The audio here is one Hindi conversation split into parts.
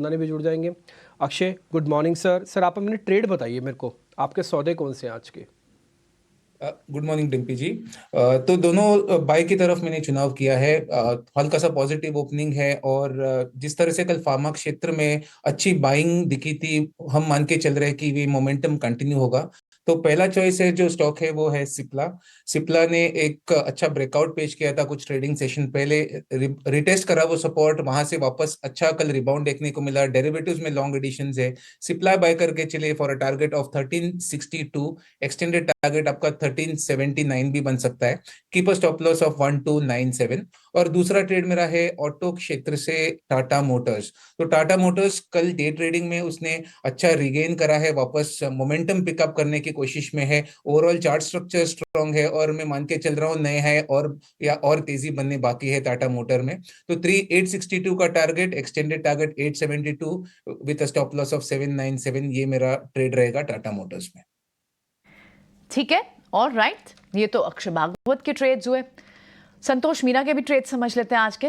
ने भी जुड़ जाएंगे। Akshay, good morning sir. Sir आप अपने ट्रेड बताइए मेरे को, आपके सौदे कौन से हैं आज के? गुड मॉर्निंग डिम्पी जी। तो दोनों बाई की तरफ मैंने चुनाव किया है। हल्का सा पॉजिटिव ओपनिंग है और जिस तरह से कल फार्मा क्षेत्र में अच्छी बाइंग दिखी थी, हम मान के चल रहे हैं कि ये मोमेंटम कंटिन्यू होगा। तो पहला चॉइस है जो स्टॉक है वो है सिप्ला। सिप्ला ने एक अच्छा ब्रेकआउट पेश किया था कुछ ट्रेडिंग सेशन पहले, रिटेस्ट करा वो सपोर्ट, वहां से वापस अच्छा कल रिबाउंड देखने को मिला। डेरिवेटिव्स में लॉन्ग एडिशंस है। सिप्ला बाय करके चले for a target of 1362। Extended target आपका 1379 भी बन सकता है। Keep a stop loss of 1297। और दूसरा ट्रेड मेरा है ऑटो क्षेत्र से टाटा मोटर्स। तो टाटा मोटर्स कल डे ट्रेडिंग में उसने अच्छा रिगेन करा है, वापस मोमेंटम पिकअप करने की कोशिश में है। ओवरऑल चार्ट स्ट्रक्चर स्ट्रांग है और मैं मान के चल रहा हूँ नए है और तेजी बनने बाकी है टाटा मोटर में। तो 3862 का target, extended target 872 with stop loss of 797, ये मेरा ट्रेड रहेगा टाटा मोटर्स में। ठीक है, और राइट, ये तो अक्षय भागवत के ट्रेड्स हुए। संतोष मीना के भी ट्रेड समझ लेते हैं आज के।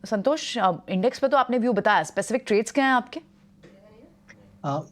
संतोष, इंडेक्स पे तो आपने व्यू बताया, स्पेसिफिक ट्रेड्स क्या हैं आपके?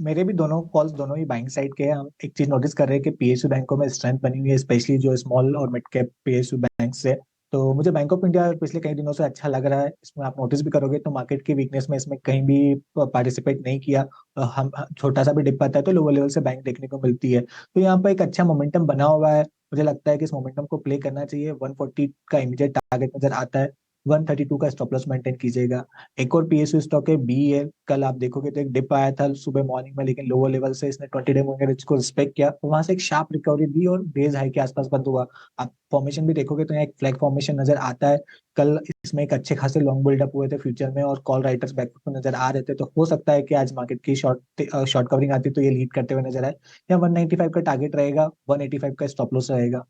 मेरे भी दोनों कॉल्स दोनों ही बाइंग साइड के हैं। हम एक चीज नोटिस कर रहे हैं कि पीएसयू बैंकों में स्ट्रेंथ बनी हुई है, स्पेशली जो स्मॉल और मिड कैप पीएसयू बैंक से। तो मुझे बैंक ऑफ इंडिया पिछले कई दिनों से अच्छा लग रहा है। इसमें आप नोटिस भी करोगे तो मार्केट की वीकनेस में इसमें कहीं भी पार्टिसिपेट नहीं किया। हम छोटा सा भी डिप आता है तो लोअर लेवल से बैंक देखने को मिलती है। तो यहाँ पर एक अच्छा मोमेंटम बना हुआ है। मुझे लगता है कि इस मोमेंटम को प्ले करना चाहिए। 140 का इमीडिएट टारगेट नजर आता है। 132 का स्टॉप लॉस मेंटेन कीजिएगा। एक और पीएसयू स्टॉक है बीईएल। कल आप देखोगे तो एक डिप आया था सुबह मॉर्निंग में, लेकिन लोअर लेवल से इसने 20 डे मूविंग एवरेज को रिस्पेक्ट किया, तो वहां से एक शार्प रिकवरी दी और बेस हाई के आसपास बंद हुआ। आप फॉर्मेशन भी देखोगे तो यहाँ एक फ्लैग फॉर्मेशन नजर आता है। कल इसमें एक अच्छे खासे लॉन्ग बिल्डअप हुए थे फ्यूचर में और कॉल राइटर्स बैकफुट में नजर आ रहे थे। तो हो सकता है कि आज मार्केट की शॉर्ट कवरिंग आती तो ये लीड करते हुए नजर आए। या 195 का टारगेट रहेगा, 185 का स्टॉप लॉस रहेगा।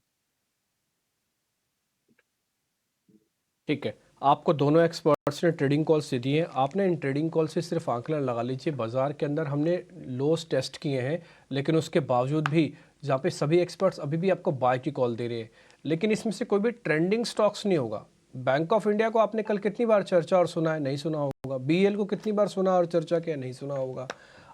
ठीक है, आपको दोनों एक्सपर्ट्स ने ट्रेडिंग कॉल्स दे दिए हैं। आपने इन ट्रेडिंग कॉल से सिर्फ आंकलन लगा लीजिए। बाज़ार के अंदर हमने लोस टेस्ट किए हैं, लेकिन उसके बावजूद भी जहाँ पे सभी एक्सपर्ट्स अभी भी आपको बाय की कॉल दे रहे हैं, लेकिन इसमें से कोई भी ट्रेंडिंग स्टॉक्स नहीं होगा। बैंक ऑफ इंडिया को आपने कल कितनी बार चर्चा और सुना है? नहीं सुना होगा। बीएल को कितनी बार सुना और चर्चा किया? नहीं सुना होगा।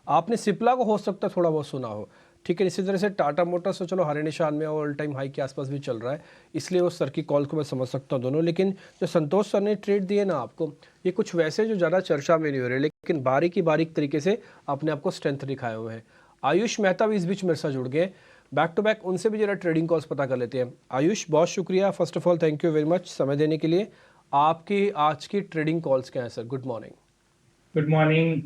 आपने सिप्ला को हो सकता है थोड़ा बहुत सुना हो। ठीक है, इसी तरह से टाटा मोटर्स तो चलो हरे निशान में ऑल टाइम हाई के आसपास भी चल रहा है, इसलिए उस सर की कॉल को मैं समझ सकता हूँ दोनों। लेकिन जो संतोष सर ने ट्रेड दिए ना आपको, ये कुछ वैसे जो ज़्यादा चर्चा में नहीं हो रहे, लेकिन बारीक तरीके से अपने आपको स्ट्रेंथ दिखाए हुए हैं। आयुष मेहता भी इस बीच मेरे साथ जुड़ गए। बैक टू बैक उनसे भी जरा ट्रेडिंग कॉल्स पता कर लेते हैं। आयुष, बहुत शुक्रिया, first of all thank you very much समय देने के लिए। आपकी आज की ट्रेडिंग कॉल्स क्या है sir? Good morning. Good morning.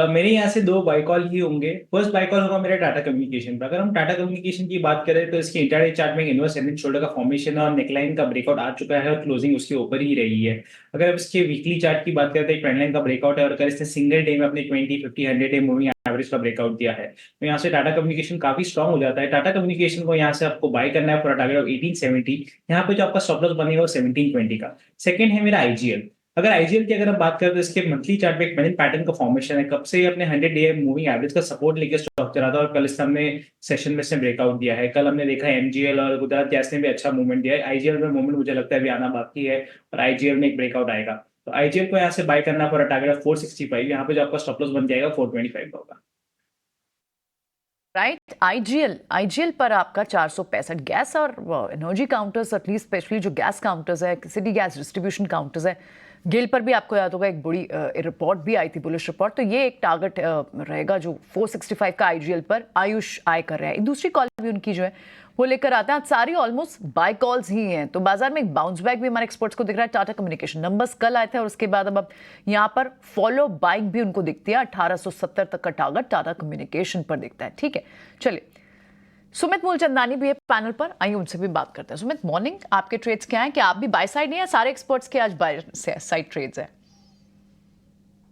मेरे यहाँ से दो बाई कॉल ही होंगे। फर्स्ट बाई कॉल होगा मेरा टाटा कम्युनिकेशन पर। अगर हम टाटा कम्युनिकेशन की बात करें तो इसकी इंट्राडे चार्ट में इनवर्स हेड एंड शोल्डर का फॉर्मेशन और नेकलाइन का ब्रेकआउट आ चुका है और क्लोजिंग उसके ऊपर ही रही है। अगर अब इसके वीकली चार्ट की बात करें तो एक ट्रेंड लाइन का ब्रेकआउट है और अगर इसने सिंगल डे में अपने 20, 50, 100 डे मूविंग एवरेज का ब्रेकआउट दिया है तो यहाँ से टाटा कम्युनिकेशन काफी स्ट्रॉन्ग हो जाता है। टाटा कम्युनिकेशन को यहाँ से आपको बाय करना है फॉर टारगेट ऑफ 1870। यहाँ पे जो आपका स्टॉप लॉस बनेगा वो 1720 का। सेकंड है मेरा आईजीएल। अगर आईजीएल की अगर हम बात करें तो इसके मंथली चार्ट पे एक पैटर्न पैटर्न का फॉर्मेशन है। कब से अपने 100 डे मूविंग एवरेज का सपोर्ट लेके स्टॉक चला था और कल इस हमने सेशन में इसने ब्रेकआउट दिया है। कल हमने देखा है एमजीएल और गुजरात गैस ने भी अच्छा मूवमेंट दिया है। आईजीएल में मूवमेंट मुझे लगता है अभी आना बाकी है और आईजीएल में एक ब्रेकआउट आएगा। तो आईजीएल को यहाँ से बाय करना फॉर टारगेट ऑफ 465। यहाँ पे जो आपका स्टॉप लॉस बन जाएगा 425 का होगा। राइट, आईजीएल पर आपका 465। गैस और एनर्जी काउंटर्स, एटलीस्ट स्पेशली जो गैस काउंटर्स है, सिटी गैस डिस्ट्रीब्यूशन काउंटर्स है, गेल पर भी आपको याद होगा एक बड़ी रिपोर्ट भी आई थी, बुलिश रिपोर्ट। तो ये एक टारगेट रहेगा जो 465 का आईजीएल पर आयुष आय कर रहा है। एक दूसरी कॉल भी उनकी जो है वो लेकर आते हैं। आज सारी ऑलमोस्ट बाय कॉल्स ही हैं, तो बाजार में एक बाउंस बैक भी हमारे एक्सपर्ट्स को दिख रहा है। टाटा कम्युनिकेशन नंबर्स कल आए थे और उसके बाद अब यहाँ पर फॉलो बाइंग भी उनको दिखती है। 1870 तक का टारगेट टाटा कम्युनिकेशन पर दिखता है। ठीक है, चलिए, सुमित मूलचंदानी भी है पैनल पर, आइए उनसे भी बात करते हैं। सुमित, मॉर्निंग, आपके ट्रेड्स क्या हैं? क्या आप भी बाय साइड नहीं है? सारे एक्सपर्ट्स के आज बाय साइड ट्रेड्स हैं।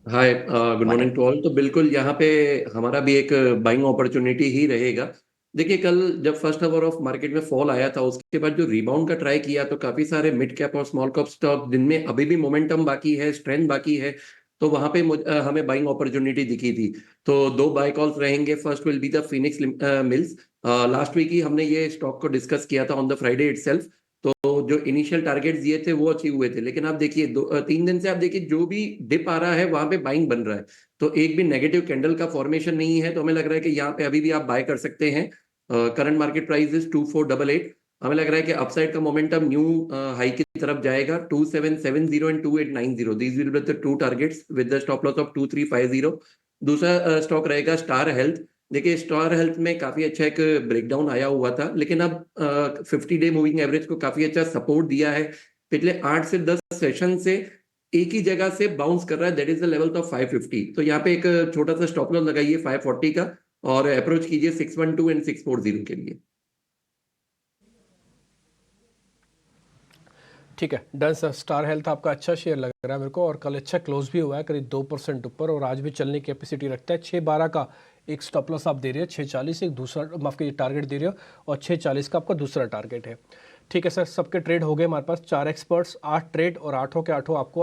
हाय, गुड मॉर्निंग टू ऑल। तो बिल्कुल यहाँ पे हमारा भी एक बाइंग अपॉर्चुनिटी ही रहेगा। देखिए, कल जब फर्स्ट आवर ऑफ मार्केट में फॉल आया था उसके बाद जो रिबाउंड का ट्राई किया तो काफी सारे मिड कैप और स्मॉल कैप स्टॉक जिनमें अभी भी मोमेंटम बाकी है, स्ट्रेंथ बाकी है, तो वहां पे हमें बाइंग अपॉर्चुनिटी दिखी थी। तो दो बाय कॉल्स रहेंगे। First will be the Phoenix Mills. Last week ही हमने ये स्टॉक को डिस्कस किया था ऑन द फ्राइडे इटसेल्फ। तो जो इनिशियल टारगेट्स दिए थे वो अचीव हुए थे, लेकिन आप देखिए 3 दिन से आप देखिए जो भी डिप आ रहा है वहां पे बाइंग बन रहा है, तो एक भी नेगेटिव कैंडल का फॉर्मेशन नहीं है, तो हमें लग रहा है कि यहाँ पे अभी भी आप बाय कर सकते हैं। Current market price is 2488। हमें लग रहा है कि अपसाइड का मोमेंटम न्यू हाई की तरफ जाएगा 2770 and 2890। These will be the two targets with the stop loss of 2350। दूसरा स्टॉक रहेगा स्टार हेल्थ। देखिए स्टार हेल्थ में काफी अच्छा एक ब्रेकडाउन आया हुआ था, लेकिन अब 50 डे मूविंग एवरेज को काफी अच्छा सपोर्ट दिया है। पिछले 8 से 10 सेशन से एक ही जगह से बाउंस कर रहा है, that is the level of 550। तो यहाँ पे एक छोटा सा स्टॉप लॉस लगाइए 540 का और अप्रोच कीजिए 612 एंड 640 के लिए। ठीक है डन सर। स्टार हेल्थ आपका अच्छा शेयर लग रहा है मेरे को, और कल अच्छा क्लोज भी हुआ है करीब 2% ऊपर, और आज भी चलने की कैपेसिटी रखता है। 612 का एक स्टॉप लॉस आप दे रहे हो, 640 एक दूसरा माफ कीजिए टारगेट दे रहे हो, और 640 का आपका दूसरा टारगेट है। ठीक है सर, सबके ट्रेड हो गए हमारे पास 4 एक्सपर्ट्स, 8 ट्रेड, और 8 के 8 आपको